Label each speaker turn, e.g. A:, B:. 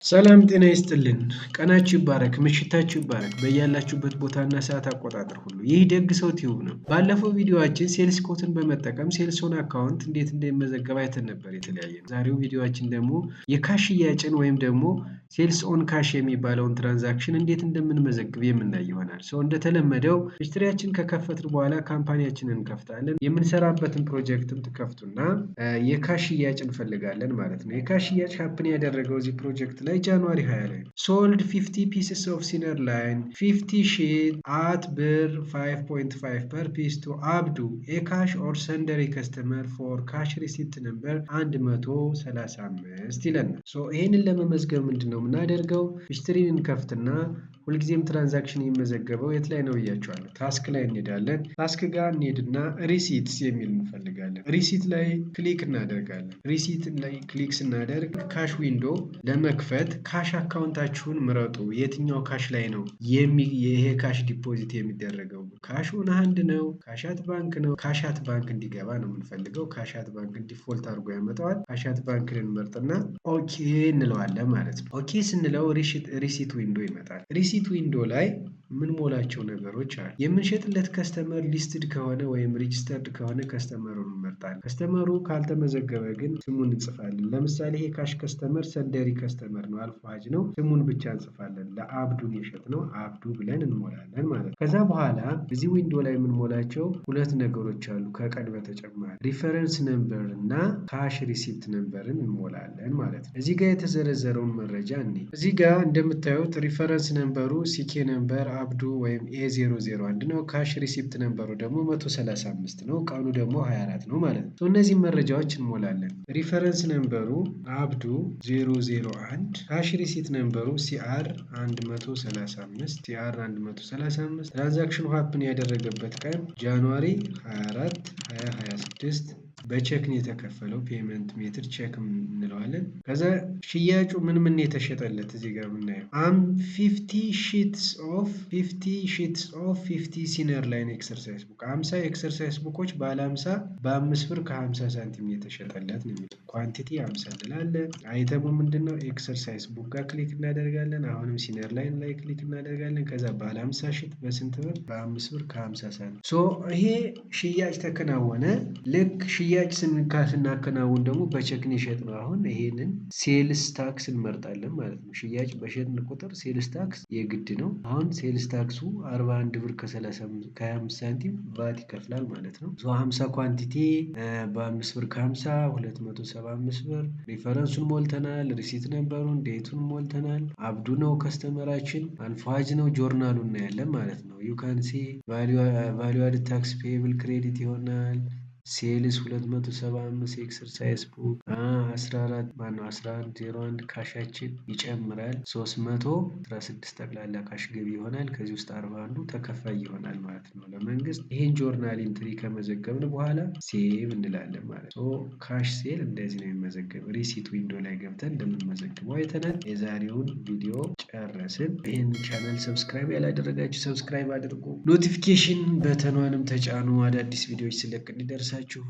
A: ሰላም ጤና ይስጥልን ቀናችሁ ይባረክ ምሽታችሁ ይባረክ በያላችሁበት ቦታና ሰዓት አቆጣጠር ሁሉ ይህ ደግ ሰው ቲዩብ ነው። ባለፈው ቪዲዮአችን ሴልስ ኮትን በመጠቀም ሴልሶን አካውንት እንዴት እንደሚመዘገብ አይተን ነበር። የተለያየ ነው። ዛሬው ቪዲዮአችን ደግሞ የካሽ ሽያጭን ወይም ደግሞ ሴልስ ኦን ካሽ የሚባለውን ትራንዛክሽን እንዴት እንደምንመዘግብ የምናይ ይሆናል። ሰው እንደተለመደው ሂስትሪያችን ከከፈትን በኋላ ካምፓኒያችንን እንከፍታለን። የምንሰራበትን ፕሮጀክትም ትከፍቱና የካሽ ሽያጭ እንፈልጋለን ማለት ነው። የካሽ ሽያጭ ሀፕን ያደረገው እዚህ ፕሮጀክት ላይ ጃንዋሪ 20 ላይ ነው። ሶልድ 50 pieces of ሲነር ላይን 50 sheet at ብር 5.5 per piece to አብዱ a cash or sundry customer for cash receipt number 135 ይለናል። ይህንን ለመመዝገብ ምንድነው የምናደርገው? ሂስትሪን እንከፍትና ሁልጊዜም ትራንዛክሽን የሚመዘገበው የት ላይ ነው ብያቸዋለሁ። ታስክ ላይ እንሄዳለን። ታስክ ጋር እንሄድና ሪሲትስ የሚል እንፈልጋለን። ሪሲት ላይ ክሊክ እናደርጋለን። ሪሲት ላይ ክሊክ ስናደርግ ካሽ ዊንዶ ለመክፈት ካሽ አካውንታችሁን ምረጡ። የትኛው ካሽ ላይ ነው ይሄ ካሽ ዲፖዚት የሚደረገው? ካሽ ኦን ሃንድ ነው? ካሻት ባንክ ነው? ካሻት ባንክ እንዲገባ ነው የምንፈልገው። ካሻት ባንክ ዲፎልት አድርጎ ያመጣዋል። ካሻት ባንክ እንመርጥና ኦኬ እንለዋለን ማለት ነው። ኦኬ ስንለው ሪሲት ዊንዶ ይመጣል። ሪሲት ዊንዶ ላይ የምንሞላቸው ነገሮች አሉ። የምንሸጥለት ከስተመር ሊስትድ ከሆነ ወይም ሬጂስተርድ ከሆነ ከስተመሩን እንመርጣለን። ከስተመሩ ካልተመዘገበ ግን ስሙን እንጽፋለን። ለምሳሌ ይሄ ካሽ ከስተመር ሰንደሪ ከስተመር ነው፣ አልፎ ሀጅ ነው። ስሙን ብቻ እንጽፋለን። ለአብዱን የሸጥ ነው አብዱ ብለን እንሞላለን ማለት ነው። ከዛ በኋላ እዚህ ዊንዶ ላይ የምንሞላቸው ሁለት ነገሮች አሉ። ከቀን በተጨማሪ ሪፈረንስ ነምበር እና ካሽ ሪሲፕት ነምበርን እንሞላለን ማለት ነው። እዚህ ጋር የተዘረዘረውን መረጃ እዚህ ጋር እንደምታዩት ሪፈረንስ ነምበሩ ሲኬ ነምበር አብዱ ወይም ኤ001 ነው። ካሽ ሪሲፕት ነምበሩ ደግሞ 135 ነው። ቀኑ ደግሞ 24 ነው ማለት ነው። እነዚህ መረጃዎች እንሞላለን። ሪፈረንስ ነምበሩ አብዱ 001፣ ካሽ ሪሲፕት ነምበሩ ሲአር 135 ትራንዛክሽኑ ሀፕን ያደረገበት ቀን ጃንዋሪ 24 2026 በቼክን የተከፈለው ፔመንት ሜትድ ቼክ እንለዋለን። ከዛ ሽያጩ ምን የተሸጠለት እዚህ ጋር የምናየው 50 sheets of 50 ሲነር ላይን ኤክሰርሳይዝ ቡክ 50 ኤክሰርሳይዝ ቡኮች ባለ 50 በ5 ብር ከ50 ሳንቲም የተሸጠለት ነው የሚለው። ኳንቲቲ 50 እንላለን። አይተሙ ምንድነው? ኤክሰርሳይዝ ቡክ ጋር ክሊክ እናደርጋለን። አሁንም ሲነር ላይን ላይ ክሊክ እናደርጋለን። ከዛ ባለ 50 ሺት በስንት ብር? በ5 ብር ከ50 ሳንቲም። ይሄ ሽያጭ ተከናወነ። ልክ ሽያጭ ስናከናውን ደግሞ በቼክን የሸጥ ነው። አሁን ይሄንን ሴልስ ታክስ እንመርጣለን ማለት ነው። ሽያጭ በሸጥን ቁጥር ሴልስ ታክስ የግድ ነው። አሁን ሴልስ ታክሱ 41 ብር ከ25 ሳንቲም ቫት ይከፍላል ማለት ነው። 50 ኳንቲቲ በ5 ብር ከ50 275 ብር። ሪፈረንሱን ሞልተናል። ሪሲት ነምበሩን ዴቱን ሞልተናል። አብዱ ነው ከስተመራችን፣ አልፋጅ ነው። ጆርናሉን እናያለን ማለት ነው። ዩካንሲ ቫሊዩ አድ ታክስ ፔብል ክሬዲት ይሆናል። ሴልስ 275 ኤክሰርሳይዝ ቡክ 1101 ካሻችን ይጨምራል። 316 ጠቅላላ ካሽ ገቢ ይሆናል። ከዚህ ውስጥ 41ዱ ተከፋይ ይሆናል ማለት ነው ለመንግስት። ይህን ጆርናል ኢንትሪ ከመዘገብን በኋላ ሴቭ እንላለን ማለት ነው። ካሽ ሴል እንደዚህ ነው የሚመዘገብ። ሪሲት ዊንዶ ላይ ገብተን እንደምንመዘግበው አይተናል። የዛሬውን ቪዲዮ ጨረስን። ይህን ቻናል ሰብስክራይብ ያላደረጋችሁ ሰብስክራይብ አድርጉ። ኖቲፊኬሽን በተኗንም ተጫኑ። አዳዲስ ቪዲዮዎች ስለቅ እንዲደርሳችሁ